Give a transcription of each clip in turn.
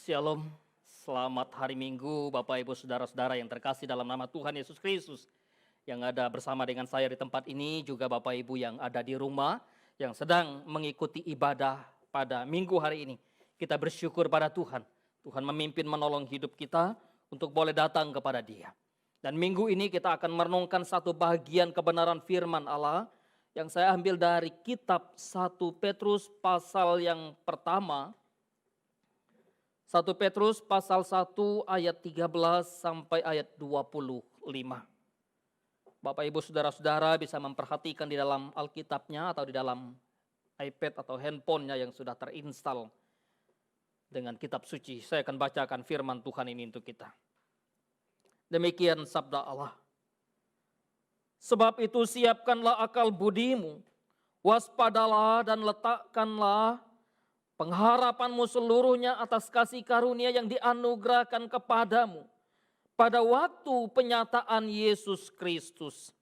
Shalom, selamat hari Minggu Bapak Ibu Saudara-saudara yang terkasih dalam nama Tuhan Yesus Kristus. Yang ada bersama dengan saya di tempat ini, juga Bapak Ibu yang ada di rumah, yang sedang mengikuti ibadah pada minggu hari ini. Kita bersyukur pada Tuhan. Tuhan memimpin menolong hidup kita untuk boleh datang kepada Dia. Dan minggu ini kita akan merenungkan satu bagian kebenaran firman Allah yang saya ambil dari kitab 1 Petrus pasal yang pertama. 1 Petrus pasal 1 ayat 13 sampai ayat 25. Bapak Ibu Saudara-saudara bisa memperhatikan di dalam Alkitabnya atau di dalam iPad atau handphonenya yang sudah terinstall dengan kitab suci. Saya akan bacakan firman Tuhan ini untuk kita. Demikian sabda Allah. Sebab itu siapkanlah akal budimu, waspadalah dan letakkanlah pengharapanmu seluruhnya atas kasih karunia yang dianugerahkan kepadamu pada waktu penyataan Yesus Kristus.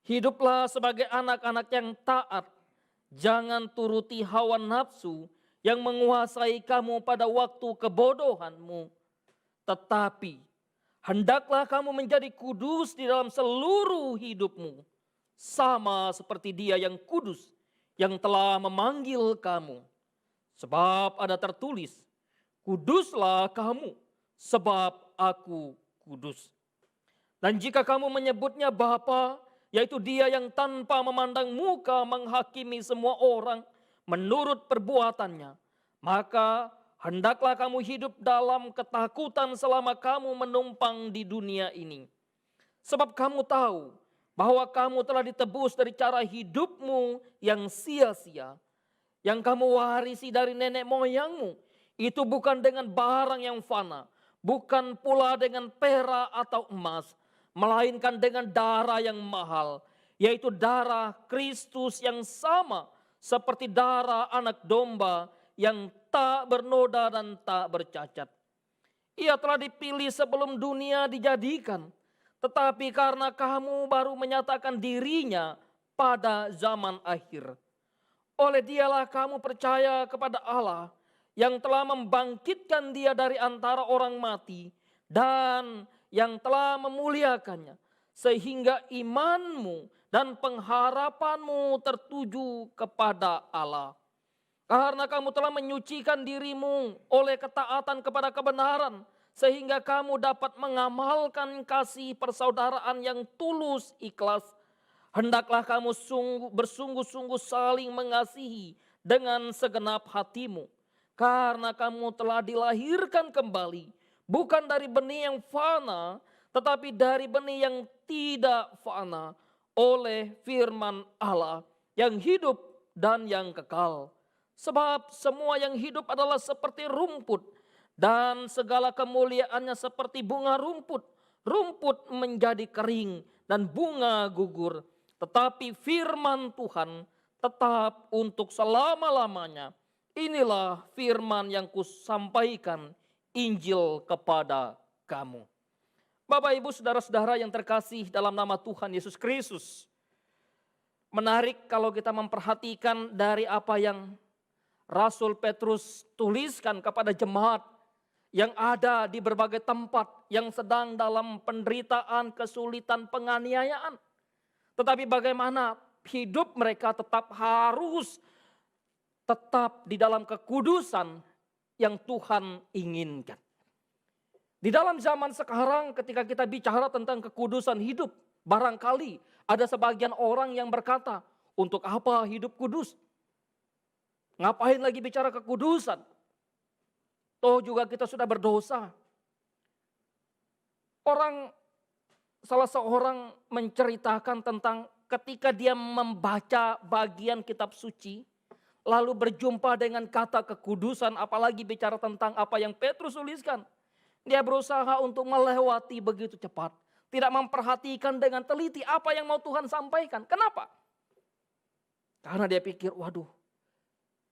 Hiduplah sebagai anak-anak yang taat, jangan turuti hawa nafsu yang menguasai kamu pada waktu kebodohanmu. Tetapi hendaklah kamu menjadi kudus di dalam seluruh hidupmu, sama seperti Dia yang kudus yang telah memanggil kamu. Sebab ada tertulis, kuduslah kamu, sebab aku kudus. Dan jika kamu menyebutnya Bapa, yaitu Dia yang tanpa memandang muka menghakimi semua orang menurut perbuatannya, maka hendaklah kamu hidup dalam ketakutan selama kamu menumpang di dunia ini. Sebab kamu tahu bahwa kamu telah ditebus dari cara hidupmu yang sia-sia, yang kamu warisi dari nenek moyangmu, itu bukan dengan barang yang fana, bukan pula dengan perak atau emas, melainkan dengan darah yang mahal, yaitu darah Kristus yang sama seperti darah anak domba yang tak bernoda dan tak bercacat. Ia telah dipilih sebelum dunia dijadikan, tetapi karena kamu baru menyatakan dirinya pada zaman akhir. Oleh Dialah kamu percaya kepada Allah yang telah membangkitkan Dia dari antara orang mati dan yang telah memuliakannya, sehingga imanmu dan pengharapanmu tertuju kepada Allah. Karena kamu telah menyucikan dirimu oleh ketaatan kepada kebenaran, sehingga kamu dapat mengamalkan kasih persaudaraan yang tulus ikhlas. Hendaklah kamu bersungguh-sungguh saling mengasihi dengan segenap hatimu. Karena kamu telah dilahirkan kembali, bukan dari benih yang fana, tetapi dari benih yang tidak fana, oleh firman Allah yang hidup dan yang kekal. Sebab semua yang hidup adalah seperti rumput, dan segala kemuliaannya seperti bunga rumput. Rumput menjadi kering dan bunga gugur, tetapi firman Tuhan tetap untuk selama-lamanya. Inilah firman yang kusampaikan, Injil kepada kamu. Bapak Ibu Saudara-saudara yang terkasih dalam nama Tuhan Yesus Kristus. Menarik kalau kita memperhatikan dari apa yang Rasul Petrus tuliskan kepada jemaat yang ada di berbagai tempat yang sedang dalam penderitaan, kesulitan, penganiayaan. Tetapi bagaimana hidup mereka harus tetap di dalam kekudusan yang Tuhan inginkan. Di dalam zaman sekarang ketika kita bicara tentang kekudusan hidup, barangkali ada sebagian orang yang berkata, untuk apa hidup kudus? Ngapain lagi bicara kekudusan? Toh juga kita sudah berdosa. Salah seorang menceritakan tentang ketika dia membaca bagian kitab suci, lalu berjumpa dengan kata kekudusan, apalagi bicara tentang apa yang Petrus tuliskan. Dia berusaha untuk melewati begitu cepat, tidak memperhatikan dengan teliti apa yang mau Tuhan sampaikan. Kenapa? Karena dia pikir, waduh,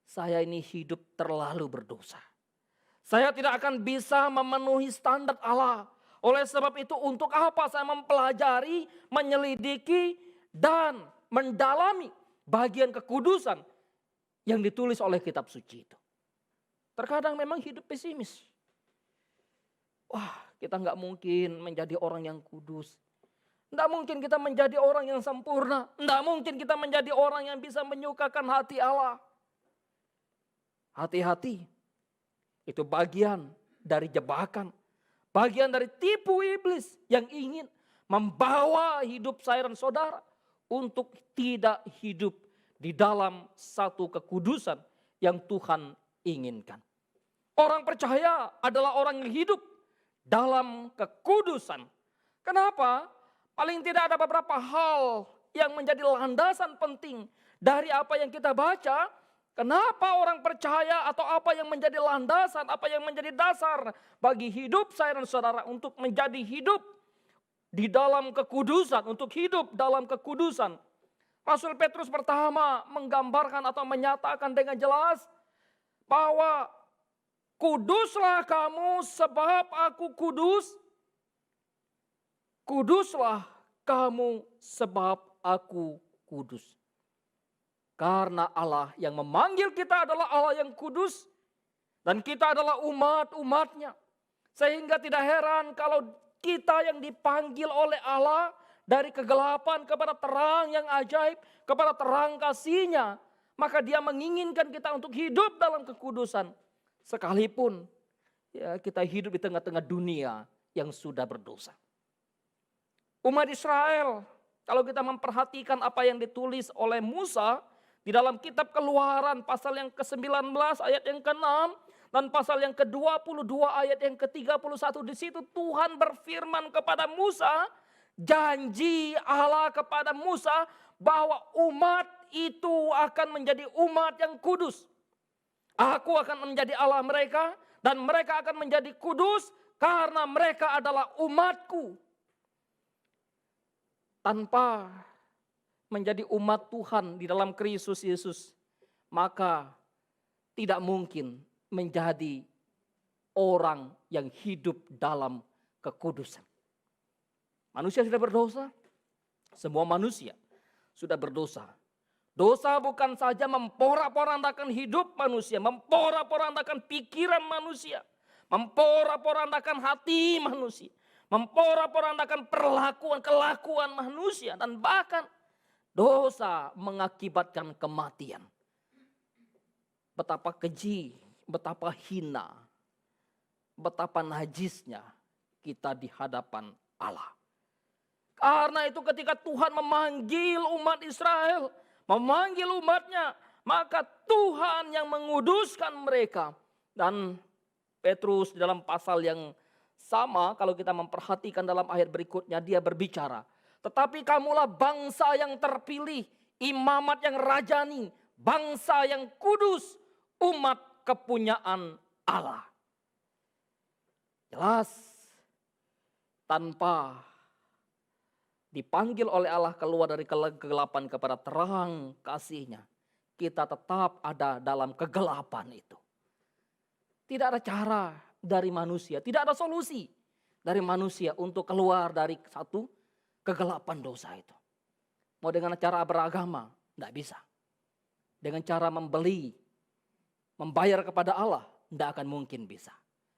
saya ini hidup terlalu berdosa. Saya tidak akan bisa memenuhi standar Allah. Oleh sebab itu untuk apa saya mempelajari, menyelidiki, dan mendalami bagian kekudusan yang ditulis oleh kitab suci itu. Terkadang memang hidup pesimis. wah kita nggak mungkin menjadi orang yang kudus. Nggak mungkin kita menjadi orang yang sempurna. Nggak mungkin kita menjadi orang yang bisa menyukakan hati Allah. Hati-hati. Itu bagian dari jebakan. Bagian dari tipu iblis yang ingin membawa hidup saya dan saudara untuk tidak hidup di dalam satu kekudusan yang Tuhan inginkan. Orang percaya adalah orang yang hidup dalam kekudusan. Kenapa? Paling tidak ada beberapa hal yang menjadi landasan penting dari apa yang kita baca. Kenapa orang percaya atau apa yang menjadi landasan, apa yang menjadi dasar bagi hidup saya dan saudara untuk menjadi hidup di dalam kekudusan, untuk hidup dalam kekudusan. Rasul Petrus pertama menggambarkan atau menyatakan dengan jelas bahwa kuduslah kamu sebab aku kudus. Kuduslah kamu sebab aku kudus. Karena Allah yang memanggil kita adalah Allah yang kudus. Dan kita adalah umat-umatnya. Sehingga tidak heran kalau kita yang dipanggil oleh Allah dari kegelapan kepada terang yang ajaib, kepada terang kasih-Nya. Maka Dia menginginkan kita untuk hidup dalam kekudusan. Sekalipun ya, kita hidup di tengah-tengah dunia yang sudah berdosa. Umat Israel, kalau kita memperhatikan apa yang ditulis oleh Musa di dalam kitab Keluaran pasal yang ke-19 ayat yang ke-6 dan pasal yang ke-22 ayat yang ke-31, di situ Tuhan berfirman kepada Musa, janji Allah kepada Musa bahwa umat itu akan menjadi umat yang kudus. Aku akan menjadi Allah mereka dan mereka akan menjadi kudus karena mereka adalah umatku. Tanpa menjadi umat Tuhan di dalam Kristus Yesus, maka tidak mungkin menjadi orang yang hidup dalam kekudusan. Manusia sudah berdosa, semua manusia sudah berdosa. Dosa bukan saja memporak-porandakan hidup manusia, memporak-porandakan pikiran manusia, memporak-porandakan hati manusia, memporak-porandakan kelakuan manusia, dan bahkan dosa mengakibatkan kematian. Betapa keji, betapa hina, betapa najisnya kita di hadapan Allah. Karena itu ketika Tuhan memanggil umat Israel, memanggil umatnya, maka Tuhan yang menguduskan mereka. Dan Petrus dalam pasal yang sama, kalau kita memperhatikan dalam ayat berikutnya, dia berbicara, tetapi kamulah bangsa yang terpilih, imamat yang rajani, bangsa yang kudus, umat kepunyaan Allah. Jelas, tanpa dipanggil oleh Allah keluar dari kegelapan kepada terang kasih-Nya, kita tetap ada dalam kegelapan itu. Tidak ada cara dari manusia, tidak ada solusi dari manusia untuk keluar dari satu kegelapan dosa itu. Mau dengan cara beragama, tidak bisa. Dengan cara membeli, membayar kepada Allah, tidak akan mungkin bisa.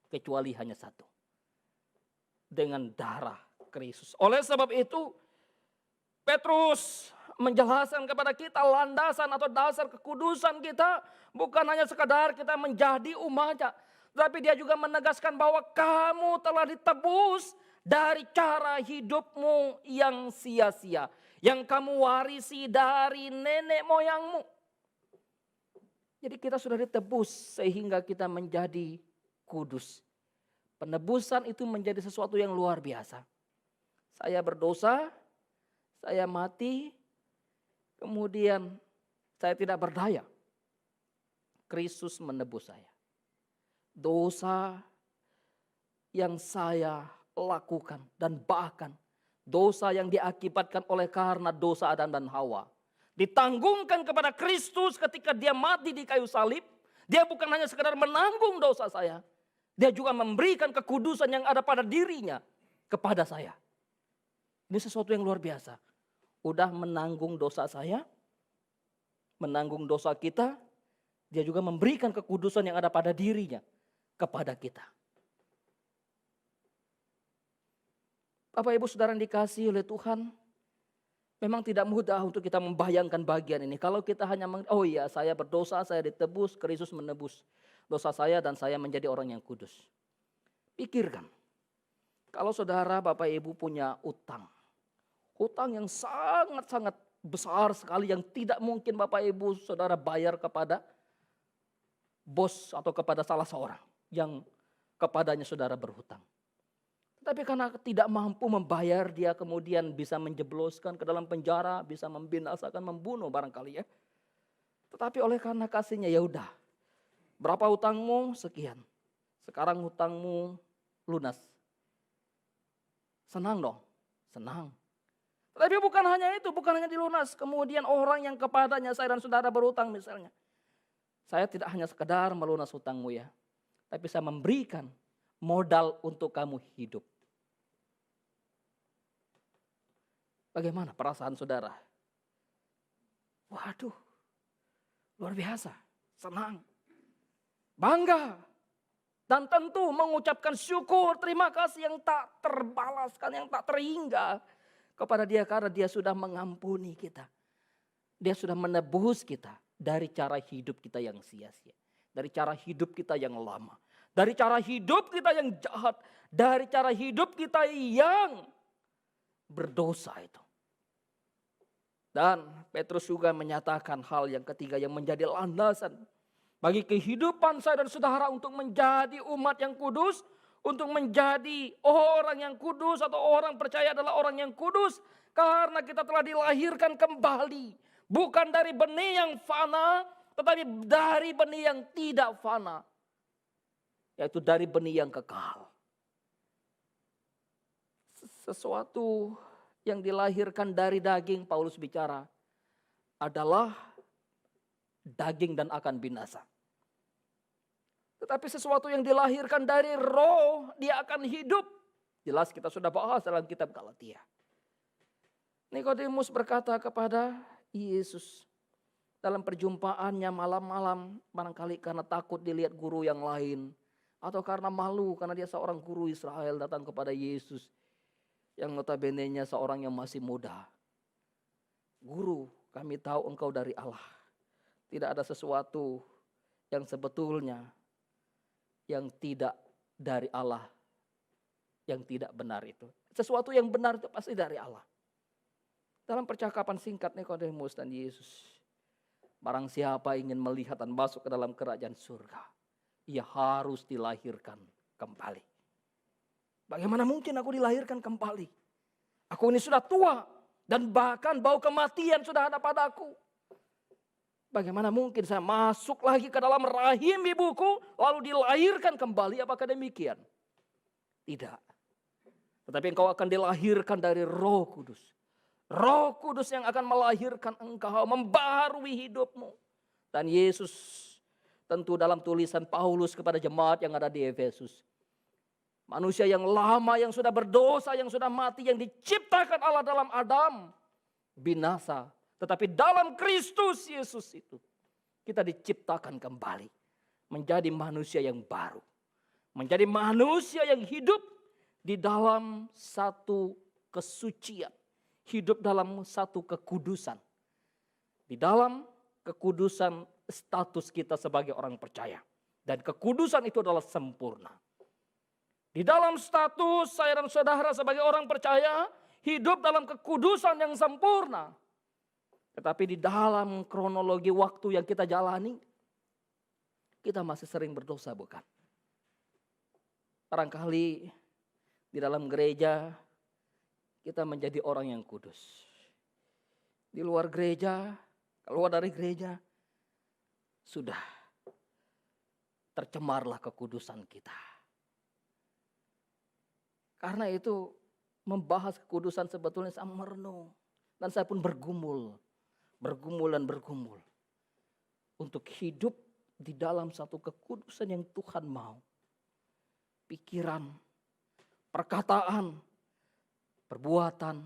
Kecuali hanya satu. Dengan darah Kristus. Oleh sebab itu, Petrus menjelaskan kepada kita landasan atau dasar kekudusan kita bukan hanya sekadar kita menjadi umatnya, tapi dia juga menegaskan bahwa kamu telah ditebus dari cara hidupmu yang sia-sia, yang kamu warisi dari nenek moyangmu. Jadi kita sudah ditebus sehingga kita menjadi kudus. Penebusan itu menjadi sesuatu yang luar biasa. Saya berdosa, saya mati, kemudian saya tidak berdaya. Kristus menebus saya. Dosa yang saya lakukan dan bahkan dosa yang diakibatkan oleh karena dosa Adam dan Hawa ditanggungkan kepada Kristus ketika dia mati di kayu salib. Dia bukan hanya sekedar menanggung dosa saya, dia juga memberikan kekudusan yang ada pada dirinya kepada saya. Ini sesuatu yang luar biasa. Udah menanggung dosa saya, menanggung dosa kita, dia juga memberikan kekudusan yang ada pada dirinya kepada kita. Bapak Ibu Saudara yang dikasihi oleh Tuhan, memang tidak mudah untuk kita membayangkan bagian ini. Kalau kita hanya, oh iya saya berdosa, saya ditebus, Kristus menebus dosa saya dan saya menjadi orang yang kudus. Pikirkan, kalau saudara Bapak Ibu punya utang yang sangat-sangat besar sekali yang tidak mungkin Bapak Ibu Saudara bayar kepada bos atau kepada salah seorang yang kepadanya saudara berhutang. Tapi karena tidak mampu membayar, dia kemudian bisa menjebloskan ke dalam penjara, bisa membinasakan, membunuh barangkali ya. Tetapi oleh karena kasihnya, ya udah, berapa hutangmu? Sekian. Sekarang hutangmu lunas. Senang dong, senang. Tetapi bukan hanya itu, bukan hanya dilunas. Kemudian orang yang kepadanya saya dan saudara berhutang misalnya. Saya tidak hanya sekedar melunas hutangmu ya, tapi saya memberikan modal untuk kamu hidup. Bagaimana perasaan saudara? Waduh, luar biasa, senang, bangga. Dan tentu mengucapkan syukur, terima kasih yang tak terbalaskan, yang tak terhingga kepada dia karena dia sudah mengampuni kita. Dia sudah menebus kita dari cara hidup kita yang sia-sia. Dari cara hidup kita yang lama. Dari cara hidup kita yang jahat. Dari cara hidup kita yang berdosa itu. Dan Petrus juga menyatakan hal yang ketiga yang menjadi landasan bagi kehidupan saya dan saudara untuk menjadi umat yang kudus. Untuk menjadi orang yang kudus atau orang percaya adalah orang yang kudus. Karena kita telah dilahirkan kembali. Bukan dari benih yang fana, tetapi dari benih yang tidak fana. Yaitu dari benih yang kekal. Sesuatu yang dilahirkan dari daging, Paulus bicara, adalah daging dan akan binasa. Tetapi sesuatu yang dilahirkan dari roh, dia akan hidup. Jelas kita sudah bahas dalam kitab Galatia. Nikodemus berkata kepada Yesus dalam perjumpaannya malam-malam, barangkali karena takut dilihat guru yang lain, atau karena malu karena dia seorang guru Israel datang kepada Yesus yang notabene-nya seorang yang masih muda. Guru, kami tahu engkau dari Allah. Tidak ada sesuatu yang sebetulnya yang tidak dari Allah, yang tidak benar itu. Sesuatu yang benar itu pasti dari Allah. Dalam percakapan singkat Nikodemus dan Yesus, barang siapa ingin melihat dan masuk ke dalam kerajaan surga, ia harus dilahirkan kembali. Bagaimana mungkin aku dilahirkan kembali? Aku ini sudah tua dan bahkan bau kematian sudah ada padaku. Bagaimana mungkin saya masuk lagi ke dalam rahim ibuku lalu dilahirkan kembali? Apakah demikian? Tidak. Tetapi engkau akan dilahirkan dari Roh Kudus. Roh Kudus yang akan melahirkan engkau, membaharui hidupmu. Dan Yesus tentu dalam tulisan Paulus kepada jemaat yang ada di Efesus. Manusia yang lama, yang sudah berdosa, yang sudah mati, yang diciptakan Allah dalam Adam, binasa. Tetapi dalam Kristus Yesus itu, kita diciptakan kembali. Menjadi manusia yang baru. Menjadi manusia yang hidup di dalam satu kesucian. Hidup dalam satu kekudusan. Di dalam kekudusan status kita sebagai orang percaya. Dan kekudusan itu adalah sempurna. Di dalam status saya dan saudara sebagai orang percaya, hidup dalam kekudusan yang sempurna. Tetapi di dalam kronologi waktu yang kita jalani, kita masih sering berdosa, bukan? Barangkali di dalam gereja kita menjadi orang yang kudus. Di luar gereja, keluar dari gereja, sudah tercemarlah kekudusan kita. Karena itu membahas kekudusan sebetulnya saya merenung. Dan saya pun bergumul dan bergumul. Untuk hidup di dalam satu kekudusan yang Tuhan mau. Pikiran, perkataan, perbuatan.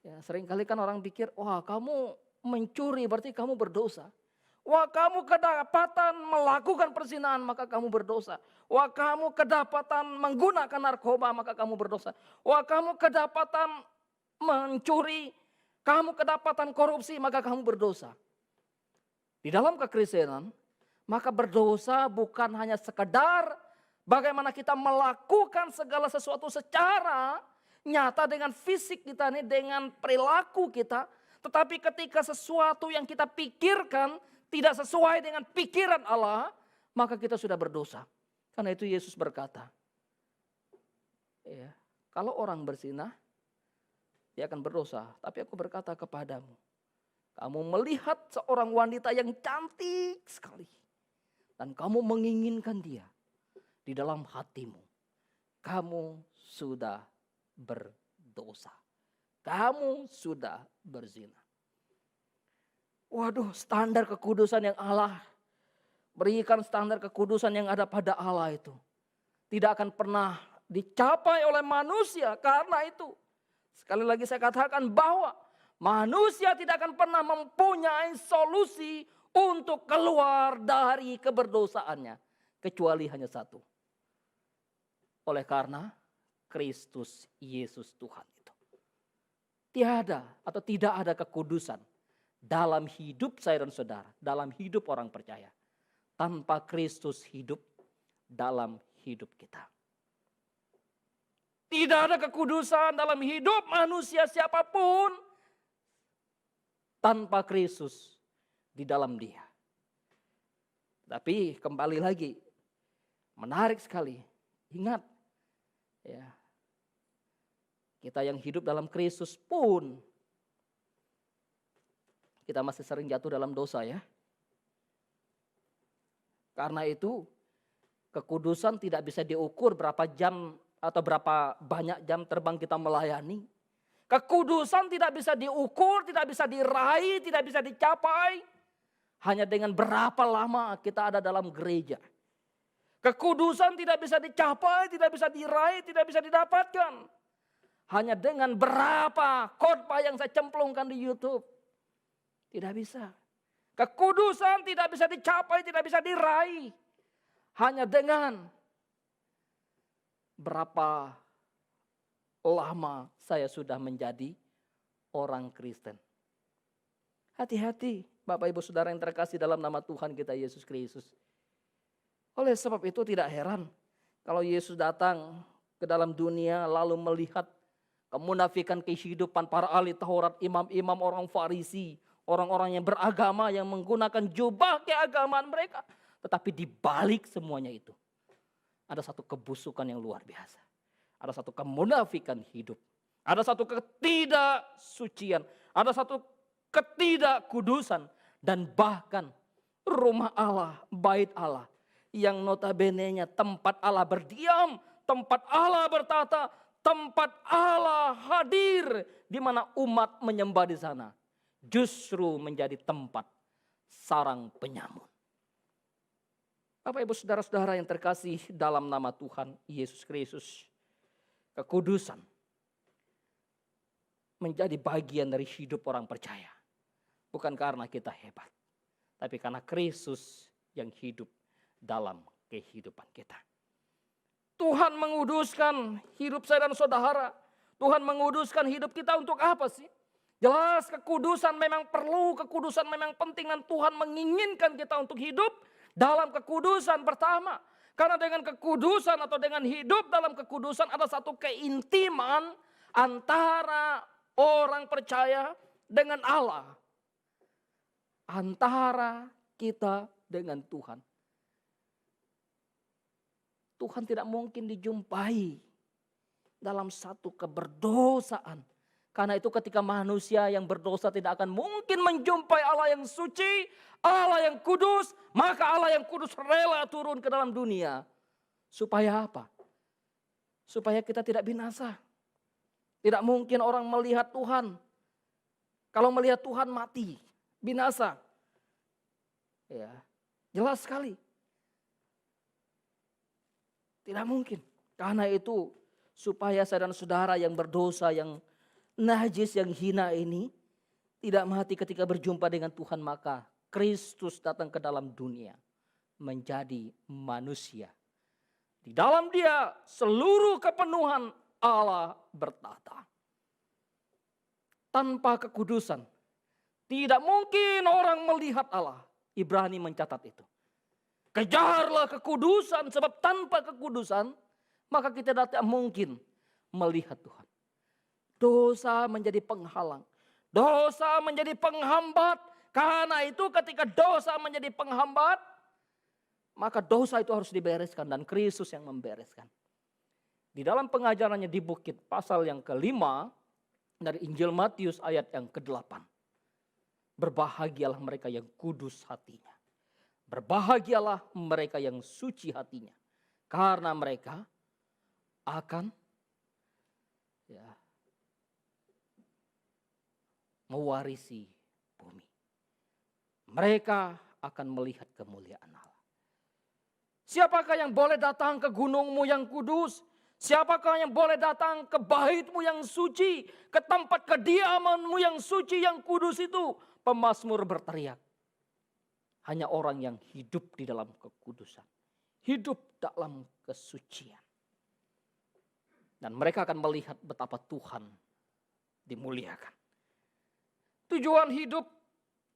Ya, seringkali kan orang pikir, wah kamu mencuri berarti kamu berdosa. Wah, kamu kedapatan melakukan perzinahan, maka kamu berdosa. Wah, kamu kedapatan menggunakan narkoba, maka kamu berdosa. Wah, kamu kedapatan mencuri, kamu kedapatan korupsi, maka kamu berdosa. Di dalam kekristenan, maka berdosa bukan hanya sekedar bagaimana kita melakukan segala sesuatu secara nyata dengan fisik kita ini, dengan perilaku kita. Tetapi ketika sesuatu yang kita pikirkan tidak sesuai dengan pikiran Allah, maka kita sudah berdosa. Karena itu Yesus berkata, ya, kalau orang berzina, dia akan berdosa. Tapi aku berkata kepadamu, kamu melihat seorang wanita yang cantik sekali, dan kamu menginginkan dia di dalam hatimu, kamu sudah berdosa. Kamu sudah berzina. Waduh, standar kekudusan yang Allah berikan, standar kekudusan yang ada pada Allah itu tidak akan pernah dicapai oleh manusia. Karena itu, sekali lagi saya katakan bahwa manusia tidak akan pernah mempunyai solusi untuk keluar dari keberdosaannya. Kecuali hanya satu. Oleh karena Kristus Yesus Tuhan itu. Tiada atau tidak ada kekudusan dalam hidup saya dan saudara, dalam hidup orang percaya, tanpa Kristus hidup dalam hidup kita. Tidak ada kekudusan dalam hidup manusia siapapun tanpa Kristus di dalam dia. Tapi kembali lagi, menarik sekali. Ingat, ya, kita yang hidup dalam Kristus pun kita masih sering jatuh dalam dosa, ya. Karena itu kekudusan tidak bisa diukur berapa jam atau berapa banyak jam terbang kita melayani. Kekudusan tidak bisa diukur, tidak bisa diraih, tidak bisa dicapai hanya dengan berapa lama kita ada dalam gereja. Kekudusan tidak bisa dicapai, tidak bisa diraih, tidak bisa didapatkan hanya dengan berapa khotbah yang saya cemplungkan di YouTube. Tidak bisa. Kekudusan tidak bisa dicapai, tidak bisa diraih hanya dengan berapa lama saya sudah menjadi orang Kristen. Hati-hati Bapak Ibu Saudara yang terkasih dalam nama Tuhan kita Yesus Kristus. Oleh sebab itu tidak heran kalau Yesus datang ke dalam dunia lalu melihat kemunafikan kehidupan para ahli Taurat, imam-imam, orang Farisi, orang-orang yang beragama yang menggunakan jubah keagamaan mereka. Tetapi di balik semuanya itu ada satu kebusukan yang luar biasa. Ada satu kemunafikan hidup. Ada satu ketidaksucian. Ada satu ketidakkudusan. Dan bahkan rumah Allah, bait Allah. Yang notabene-nya tempat Allah berdiam. Tempat Allah bertata. Tempat Allah hadir. Di mana umat menyembah di sana. Justru menjadi tempat sarang penyamun. Bapak Ibu Saudara-saudara yang terkasih dalam nama Tuhan Yesus Kristus. Kekudusan menjadi bagian dari hidup orang percaya. Bukan karena kita hebat. Tapi karena Kristus yang hidup dalam kehidupan kita. Tuhan menguduskan hidup saya dan saudara. Tuhan menguduskan hidup kita untuk apa sih? Jelas kekudusan memang perlu, kekudusan memang penting, dan Tuhan menginginkan kita untuk hidup dalam kekudusan pertama. Karena dengan kekudusan atau dengan hidup dalam kekudusan ada satu keintiman antara orang percaya dengan Allah. Antara kita dengan Tuhan. Tuhan tidak mungkin dijumpai dalam satu keberdosaan. Karena itu ketika manusia yang berdosa tidak akan mungkin menjumpai Allah yang suci, Allah yang kudus, maka Allah yang kudus rela turun ke dalam dunia. Supaya apa? Supaya kita tidak binasa. Tidak mungkin orang melihat Tuhan. Kalau melihat Tuhan mati, binasa. Ya, jelas sekali. Tidak mungkin. Karena itu supaya saya dan saudara yang berdosa, yang najis, yang hina ini tidak mati ketika berjumpa dengan Tuhan, maka Kristus datang ke dalam dunia menjadi manusia. Di dalam Dia seluruh kepenuhan Allah bertata. Tanpa kekudusan tidak mungkin orang melihat Allah. Ibrani mencatat itu. Kejarlah kekudusan, sebab tanpa kekudusan maka kita tidak mungkin melihat Tuhan. Dosa menjadi penghalang. Dosa menjadi penghambat. Karena itu ketika dosa menjadi penghambat, maka dosa itu harus dibereskan dan Kristus yang membereskan. Di dalam pengajarannya di bukit pasal yang ke-5 dari Injil Matius ayat yang ke-8. Berbahagialah mereka yang kudus hatinya. Berbahagialah mereka yang suci hatinya. Karena mereka akan mewarisi bumi. Mereka akan melihat kemuliaan Allah. Siapakah yang boleh datang ke gunungmu yang kudus? Siapakah yang boleh datang ke baitmu yang suci? Ke tempat kediamanmu yang suci, yang kudus itu? Pemazmur berteriak. Hanya orang yang hidup di dalam kekudusan. Hidup dalam kesucian. Dan mereka akan melihat betapa Tuhan dimuliakan. Tujuan hidup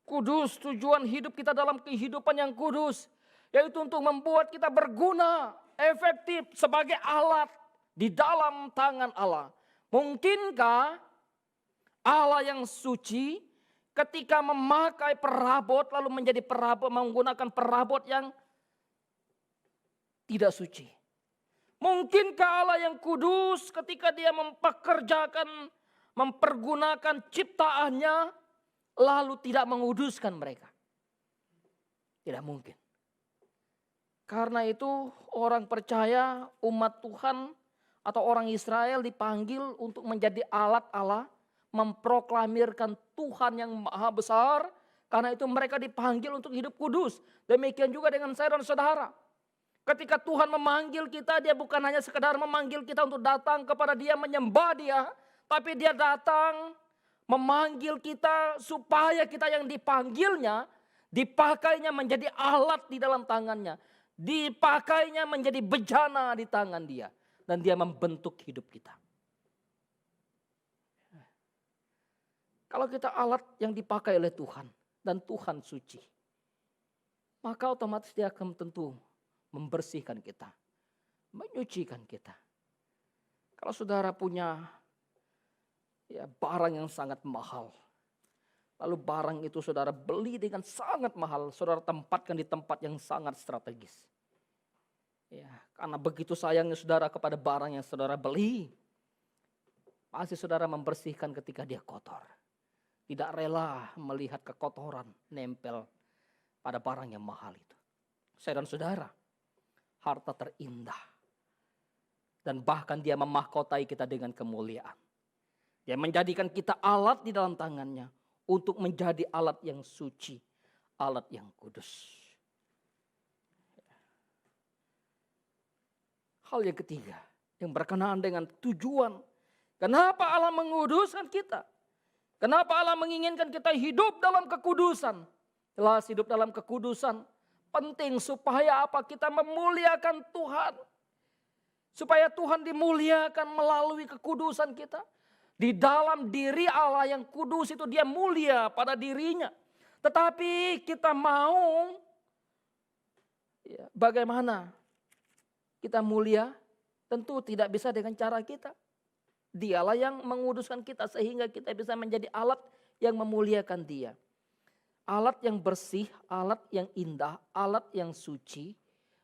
kudus, tujuan hidup kita dalam kehidupan yang kudus. Yaitu untuk membuat kita berguna, efektif sebagai alat di dalam tangan Allah. Mungkinkah Allah yang suci ketika memakai perabot lalu menjadi perabot, menggunakan perabot yang tidak suci? Mungkinkah Allah yang kudus ketika Dia mempergunakan ciptaannya lalu tidak menguduskan mereka? Tidak mungkin. Karena itu orang percaya, umat Tuhan atau orang Israel dipanggil untuk menjadi alat Allah, memproklamirkan Tuhan yang maha besar. Karena itu mereka dipanggil untuk hidup kudus. Demikian juga dengan saya dan saudara. Ketika Tuhan memanggil kita, Dia bukan hanya sekedar memanggil kita untuk datang kepada Dia, menyembah Dia. Tapi Dia datang memanggil kita supaya kita yang dipanggilnya, dipakainya menjadi alat di dalam tangannya. Dipakainya menjadi bejana di tangan Dia. Dan Dia membentuk hidup kita. Kalau kita alat yang dipakai oleh Tuhan dan Tuhan suci, maka otomatis Dia akan tentu membersihkan kita, menyucikan kita. Kalau saudara punya barang yang sangat mahal, lalu barang itu saudara beli dengan sangat mahal, saudara tempatkan di tempat yang sangat strategis. Karena begitu sayangnya saudara kepada barang yang saudara beli, pasti saudara membersihkan ketika dia kotor. Tidak rela melihat kekotoran nempel pada barang yang mahal itu. Saya dan saudara, harta terindah. Dan bahkan Dia memahkotai kita dengan kemuliaan. Dia menjadikan kita alat di dalam tangannya untuk menjadi alat yang suci, alat yang kudus. Hal yang ketiga yang berkenaan dengan tujuan. Kenapa Allah menguduskan kita? Kenapa Allah menginginkan kita hidup dalam kekudusan? Jelas hidup dalam kekudusan penting supaya apa? Kita memuliakan Tuhan. Supaya Tuhan dimuliakan melalui kekudusan kita. Di dalam diri Allah yang kudus itu Dia mulia pada dirinya. Tetapi kita mau bagaimana kita mulia? Tentu tidak bisa dengan cara kita. Dialah yang menguduskan kita sehingga kita bisa menjadi alat yang memuliakan Dia. Alat yang bersih, alat yang indah, alat yang suci.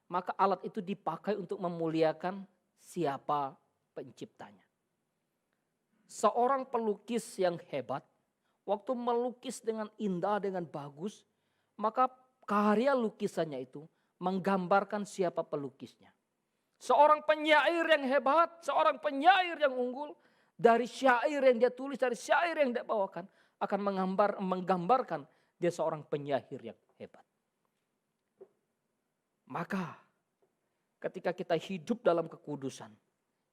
Maka alat itu dipakai untuk memuliakan siapa penciptanya. Seorang pelukis yang hebat, waktu melukis dengan indah, dengan bagus, maka karya lukisannya itu menggambarkan siapa pelukisnya. Seorang penyair yang hebat, seorang penyair yang unggul, dari syair yang dia tulis, dari syair yang dia bawakan, akan menggambarkan dia seorang penyair yang hebat. Maka ketika kita hidup dalam kekudusan,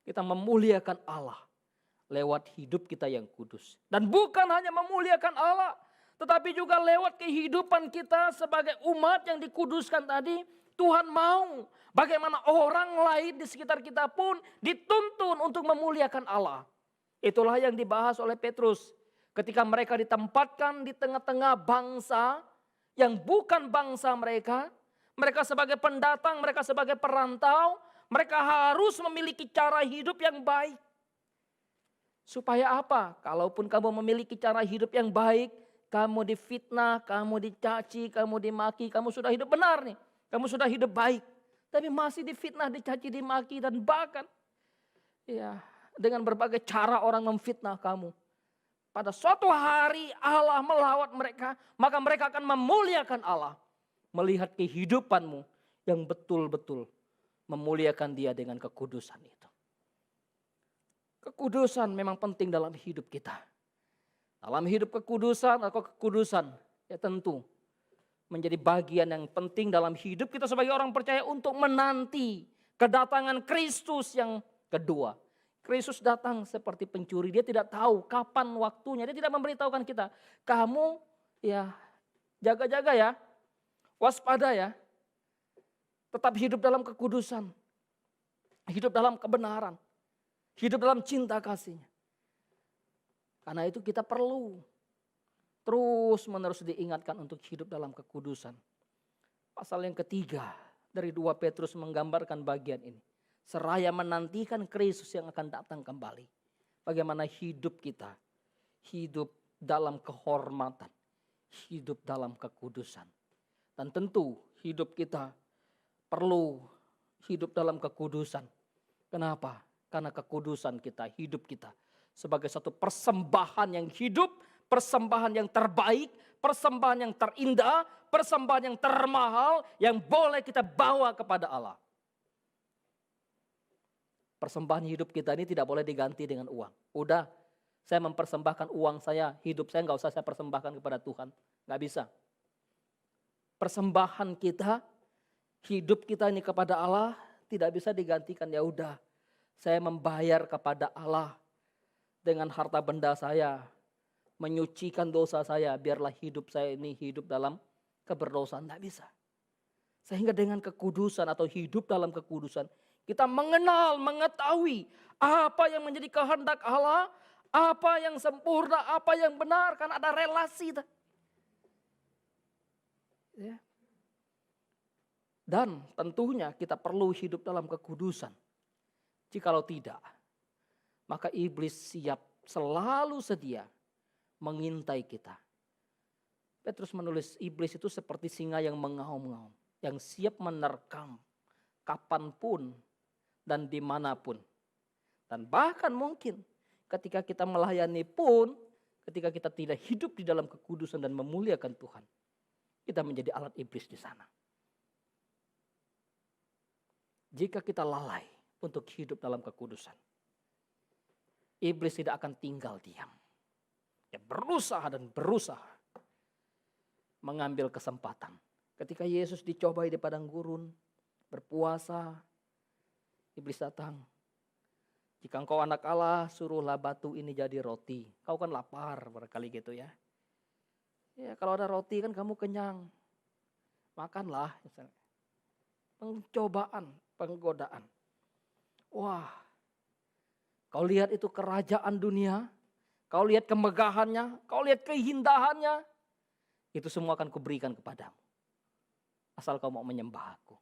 kita memuliakan Allah lewat hidup kita yang kudus. Dan bukan hanya memuliakan Allah, Tetapi juga lewat kehidupan kita sebagai umat yang dikuduskan tadi, Tuhan mau bagaimana orang lain di sekitar kita pun dituntun untuk memuliakan Allah. Itulah yang dibahas oleh Petrus. Ketika mereka ditempatkan di tengah-tengah bangsa yang bukan bangsa mereka. Mereka sebagai pendatang, mereka sebagai perantau. Mereka harus memiliki cara hidup yang baik. Supaya apa? Kalaupun kamu memiliki cara hidup yang baik, kamu difitnah, kamu dicaci, kamu dimaki, kamu sudah hidup benar nih. Kamu sudah hidup baik. Tapi masih difitnah, dicaci, dimaki, dan bahkan ya dengan berbagai cara orang memfitnah kamu. Pada suatu hari Allah melawat mereka, maka mereka akan memuliakan Allah. Melihat kehidupanmu yang betul-betul memuliakan Dia dengan kekudusan itu. Kekudusan memang penting dalam hidup kita. Dalam hidup kekudusan atau kekudusan ya tentu menjadi bagian yang penting dalam hidup kita sebagai orang percaya untuk menanti kedatangan Kristus yang kedua. Kristus datang seperti pencuri, Dia tidak tahu kapan waktunya, Dia tidak memberitahukan kita. Kamu ya jaga-jaga ya, waspada ya, tetap hidup dalam kekudusan, hidup dalam kebenaran, hidup dalam cinta kasih-Nya. Karena itu kita perlu terus menerus diingatkan untuk hidup dalam kekudusan. Pasal yang ketiga dari 2 Petrus menggambarkan bagian ini. Seraya menantikan Kristus yang akan datang kembali. Bagaimana hidup kita, hidup dalam kehormatan, hidup dalam kekudusan. Dan tentu hidup kita perlu hidup dalam kekudusan. Kenapa? Karena kekudusan kita, hidup kita sebagai satu persembahan yang hidup, persembahan yang terbaik, persembahan yang terindah, persembahan yang termahal yang boleh kita bawa kepada Allah. Persembahan hidup kita ini tidak boleh diganti dengan uang. Udah, saya mempersembahkan uang saya, hidup saya nggak usah saya persembahkan kepada Tuhan. Nggak bisa. Persembahan kita, hidup kita ini kepada Allah tidak bisa digantikan. Ya udah, saya membayar kepada Allah dengan harta benda saya, menyucikan dosa saya, biarlah hidup saya ini hidup dalam keberdosaan. Nggak bisa. Sehingga dengan kekudusan atau hidup dalam kekudusan, kita mengenal, mengetahui apa yang menjadi kehendak Allah, apa yang sempurna, apa yang benar, kan ada relasi. Ya. Dan tentunya kita perlu hidup dalam kekudusan. Jikalau tidak, maka iblis siap, selalu sedia mengintai kita. Petrus menulis iblis itu seperti singa yang mengaum-ngaum, yang siap menerkam kapanpun dan dimanapun. Dan bahkan mungkin ketika kita melayani pun, ketika kita tidak hidup di dalam kekudusan dan memuliakan Tuhan, kita menjadi alat iblis di sana. Jika kita lalai untuk hidup dalam kekudusan, iblis tidak akan tinggal diam. Dia berusaha dan berusaha mengambil kesempatan. Ketika Yesus dicobai di padang gurun, berpuasa, iblis datang. Jika engkau anak Allah, suruhlah batu ini jadi roti. Kau kan lapar barangkali gitu ya. Ya kalau ada roti kan kamu kenyang. Makanlah. Pencobaan, penggodaan. Wah, kau lihat itu kerajaan dunia. Kau lihat kemegahannya, kau lihat keindahannya. Itu semua akan kuberikan kepadamu. Asal kau mau menyembah aku.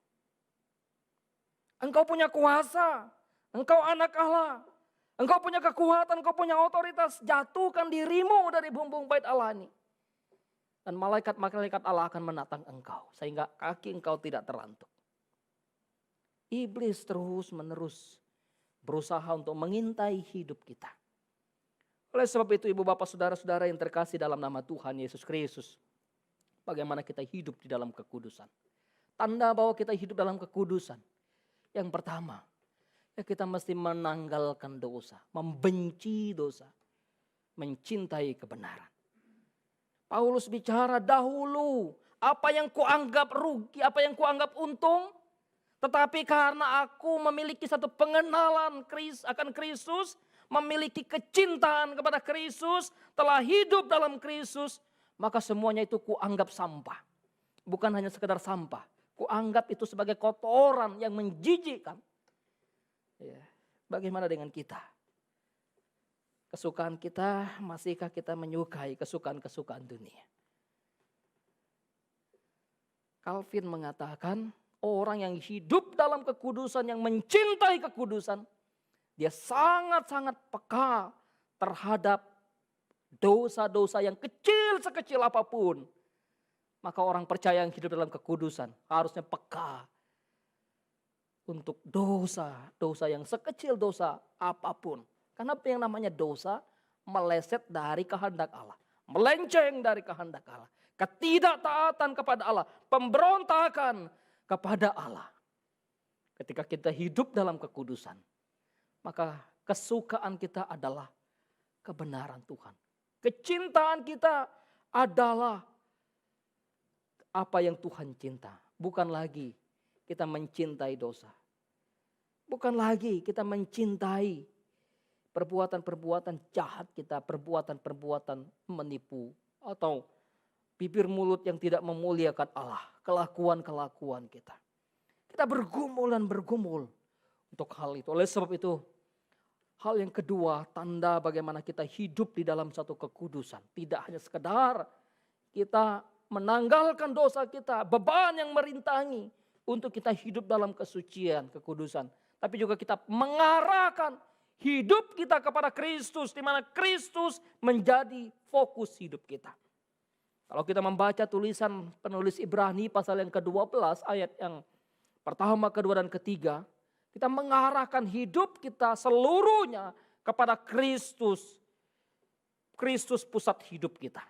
Engkau punya kuasa, engkau anak Allah, engkau punya kekuatan, engkau punya otoritas. Jatuhkan dirimu dari bumbung bait Allah ini. Dan malaikat-malaikat Allah akan menatang engkau, sehingga kaki engkau tidak terantuk. Iblis terus menerus berusaha untuk mengintai hidup kita. Oleh sebab itu ibu bapak saudara-saudara yang terkasih dalam nama Tuhan Yesus Kristus. Bagaimana kita hidup di dalam kekudusan. Tanda bahwa kita hidup dalam kekudusan. Yang pertama, ya kita mesti menanggalkan dosa, membenci dosa, mencintai kebenaran. Paulus bicara dahulu, apa yang kuanggap rugi, apa yang kuanggap untung, tetapi karena aku memiliki satu pengenalan akan Kristus, memiliki kecintaan kepada Kristus, telah hidup dalam Kristus, maka semuanya itu kuanggap sampah. Bukan hanya sekedar sampah, kuanggap itu sebagai kotoran yang menjijikkan. Ya, bagaimana dengan kita? Kesukaan kita, masihkah kita menyukai kesukaan-kesukaan dunia? Calvin mengatakan, orang yang hidup dalam kekudusan, yang mencintai kekudusan, dia sangat-sangat peka terhadap dosa-dosa yang kecil sekecil apapun. Maka orang percaya yang hidup dalam kekudusan harusnya peka untuk dosa yang sekecil dosa apapun. Karena yang namanya dosa meleset dari kehendak Allah, melenceng dari kehendak Allah. Ketidaktaatan kepada Allah, pemberontakan kepada Allah. Ketika kita hidup dalam kekudusan, maka kesukaan kita adalah kebenaran Tuhan. Kecintaan kita adalah apa yang Tuhan cinta. Bukan lagi kita mencintai dosa. Bukan lagi kita mencintai perbuatan-perbuatan jahat kita, perbuatan-perbuatan menipu, atau bibir mulut yang tidak memuliakan Allah, kelakuan-kelakuan kita. Kita bergumul dan bergumul untuk hal itu. Oleh sebab itu, hal yang kedua, tanda bagaimana kita hidup di dalam satu kekudusan. Tidak hanya sekedar kita menanggalkan dosa kita, beban yang merintangi untuk kita hidup dalam kesucian, kekudusan. Tapi juga kita mengarahkan hidup kita kepada Kristus, di mana Kristus menjadi fokus hidup kita. Kalau kita membaca tulisan penulis Ibrani pasal yang ke-12 ayat yang pertama, kedua, dan ketiga, kita mengarahkan hidup kita seluruhnya kepada Kristus. Kristus pusat hidup kita.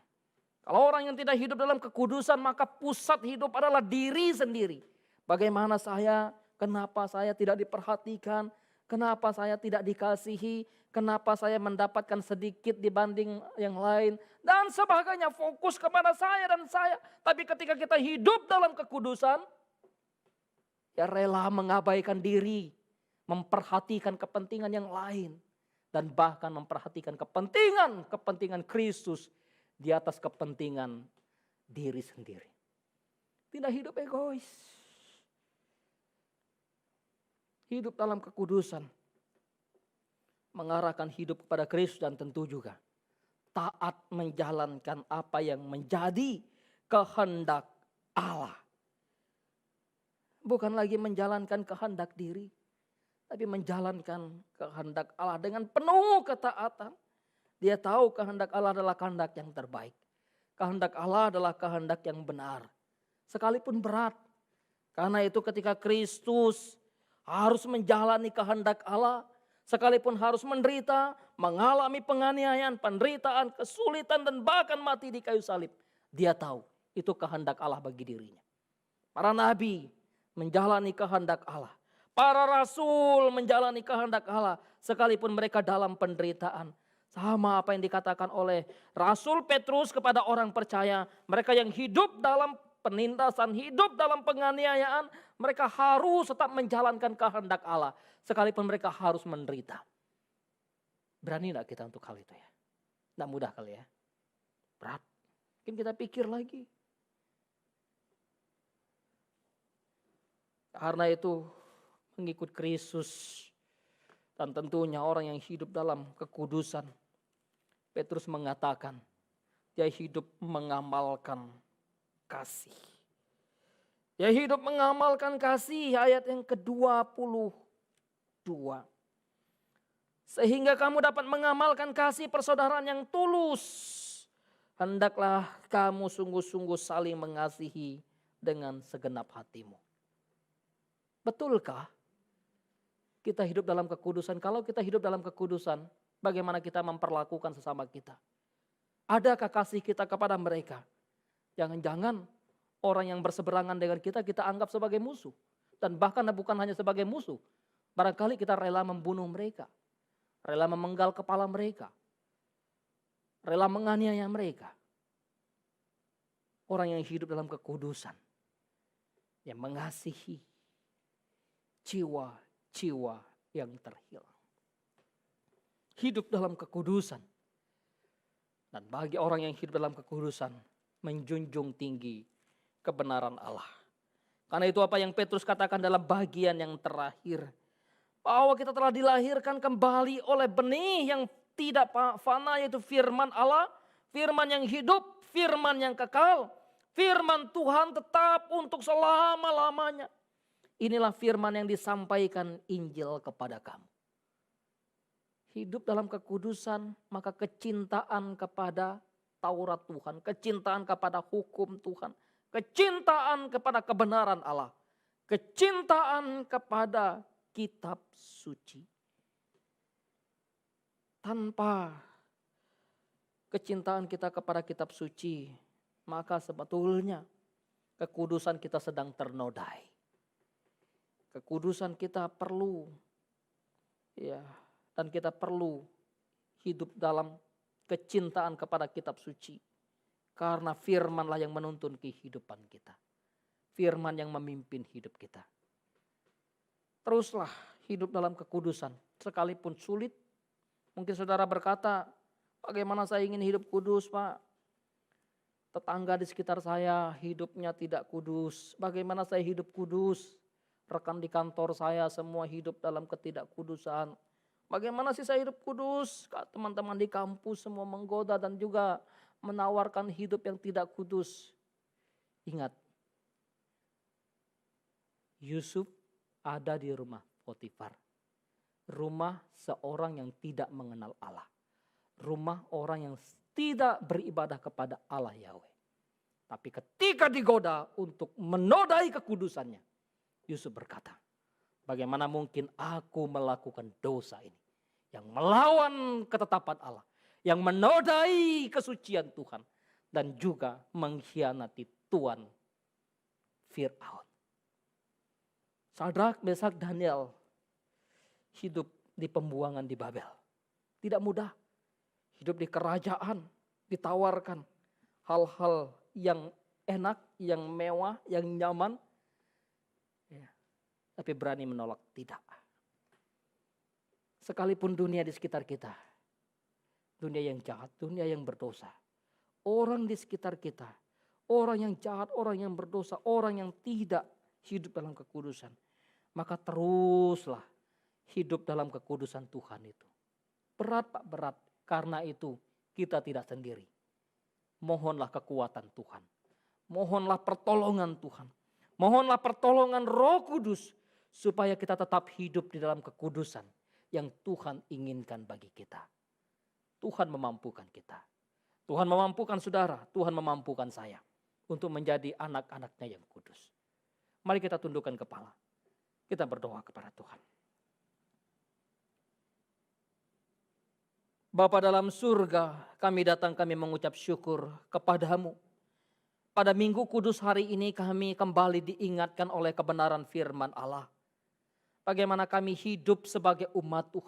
Kalau orang yang tidak hidup dalam kekudusan, maka pusat hidup adalah diri sendiri. Bagaimana saya, kenapa saya tidak diperhatikan, kenapa saya tidak dikasihi, kenapa saya mendapatkan sedikit dibanding yang lain, dan sebagainya. Fokus kepada saya dan saya. Tapi ketika kita hidup dalam kekudusan, ya rela mengabaikan diri, memperhatikan kepentingan yang lain, dan bahkan memperhatikan kepentingan Kristus di atas kepentingan diri sendiri. Tidak hidup egois. Hidup dalam kekudusan. Mengarahkan hidup kepada Kristus, dan tentu juga taat menjalankan apa yang menjadi kehendak Allah. Bukan lagi menjalankan kehendak diri, tapi menjalankan kehendak Allah dengan penuh ketaatan. Dia tahu kehendak Allah adalah kehendak yang terbaik. Kehendak Allah adalah kehendak yang benar. Sekalipun berat. Karena itu ketika Kristus harus menjalani kehendak Allah, sekalipun harus menderita, mengalami penganiayaan, penderitaan, kesulitan, dan bahkan mati di kayu salib, dia tahu itu kehendak Allah bagi dirinya. Para nabi menjalani kehendak Allah. Para rasul menjalani kehendak Allah sekalipun mereka dalam penderitaan. Sama apa yang dikatakan oleh Rasul Petrus kepada orang percaya. Mereka yang hidup dalam penindasan, hidup dalam penganiayaan, mereka harus tetap menjalankan kehendak Allah. Sekalipun mereka harus menderita. Berani gak kita untuk hal itu ya? Tidak mudah kali ya? Berat. Mungkin kita pikir lagi. Karena itu mengikut Kristus, dan tentunya orang yang hidup dalam kekudusan, Petrus mengatakan dia hidup mengamalkan kasih. Dia hidup mengamalkan kasih, ayat yang ke-22. Sehingga kamu dapat mengamalkan kasih persaudaraan yang tulus. Hendaklah kamu sungguh-sungguh saling mengasihi dengan segenap hatimu. Betulkah kita hidup dalam kekudusan? Kalau kita hidup dalam kekudusan, bagaimana kita memperlakukan sesama kita? Adakah kasih kita kepada mereka? Jangan-jangan orang yang berseberangan dengan kita anggap sebagai musuh. Dan bahkan bukan hanya sebagai musuh. Barangkali kita rela membunuh mereka. Rela memenggal kepala mereka. Rela menganiaya mereka. Orang yang hidup dalam kekudusan. Yang mengasihi jiwa-jiwa yang terhilang. Hidup dalam kekudusan. Dan bagi orang yang hidup dalam kekudusan, menjunjung tinggi kebenaran Allah. Karena itu apa yang Petrus katakan dalam bagian yang terakhir, bahwa kita telah dilahirkan kembali oleh benih yang tidak fana, yaitu firman Allah, firman yang hidup, firman yang kekal, firman Tuhan tetap untuk selama-lamanya. Inilah firman yang disampaikan Injil kepada kamu. Hidup dalam kekudusan, maka kecintaan kepada Taurat Tuhan, kecintaan kepada hukum Tuhan, kecintaan kepada kebenaran Allah, kecintaan kepada kitab suci. Tanpa kecintaan kita kepada kitab suci, maka sebetulnya kekudusan kita sedang ternodai. Kekudusan kita perlu, dan kita perlu hidup dalam kecintaan kepada kitab suci. Karena firmanlah yang menuntun kehidupan kita. Firman yang memimpin hidup kita. Teruslah hidup dalam kekudusan. Sekalipun sulit. Mungkin saudara berkata, bagaimana saya ingin hidup kudus, Pak? Tetangga di sekitar saya hidupnya tidak kudus. Bagaimana saya hidup kudus? Rekan di kantor saya semua hidup dalam ketidakkudusan. Bagaimana sih saya hidup kudus? Teman-teman di kampus semua menggoda dan juga menawarkan hidup yang tidak kudus. Ingat, Yusuf ada di rumah Potifar. Rumah seorang yang tidak mengenal Allah. Rumah orang yang tidak beribadah kepada Allah Yahweh. Tapi ketika digoda untuk menodai kekudusannya, Yusuf berkata, bagaimana mungkin aku melakukan dosa ini yang melawan ketetapan Allah, yang menodai kesucian Tuhan dan juga mengkhianati Tuhan Firaun. Sadrak, Mesak, Daniel hidup di pembuangan di Babel. Tidak mudah. Hidup di kerajaan, ditawarkan hal-hal yang enak, yang mewah, yang nyaman. Tapi berani menolak, tidak. Sekalipun dunia di sekitar kita, dunia yang jahat, dunia yang berdosa, orang di sekitar kita, orang yang jahat, orang yang berdosa, orang yang tidak hidup dalam kekudusan, maka teruslah hidup dalam kekudusan Tuhan itu. Berat Pak, berat. Karena itu kita tidak sendiri. Mohonlah kekuatan Tuhan. Mohonlah pertolongan Tuhan. Mohonlah pertolongan Roh Kudus supaya kita tetap hidup di dalam kekudusan yang Tuhan inginkan bagi kita. Tuhan memampukan kita. Tuhan memampukan saudara, Tuhan memampukan saya untuk menjadi anak-anaknya yang kudus. Mari kita tundukkan kepala. Kita berdoa kepada Tuhan. Bapa dalam surga, kami datang, kami mengucap syukur kepadamu. Pada Minggu Kudus hari ini kami kembali diingatkan oleh kebenaran firman Allah. Bagaimana kami hidup sebagai umat Tuhan.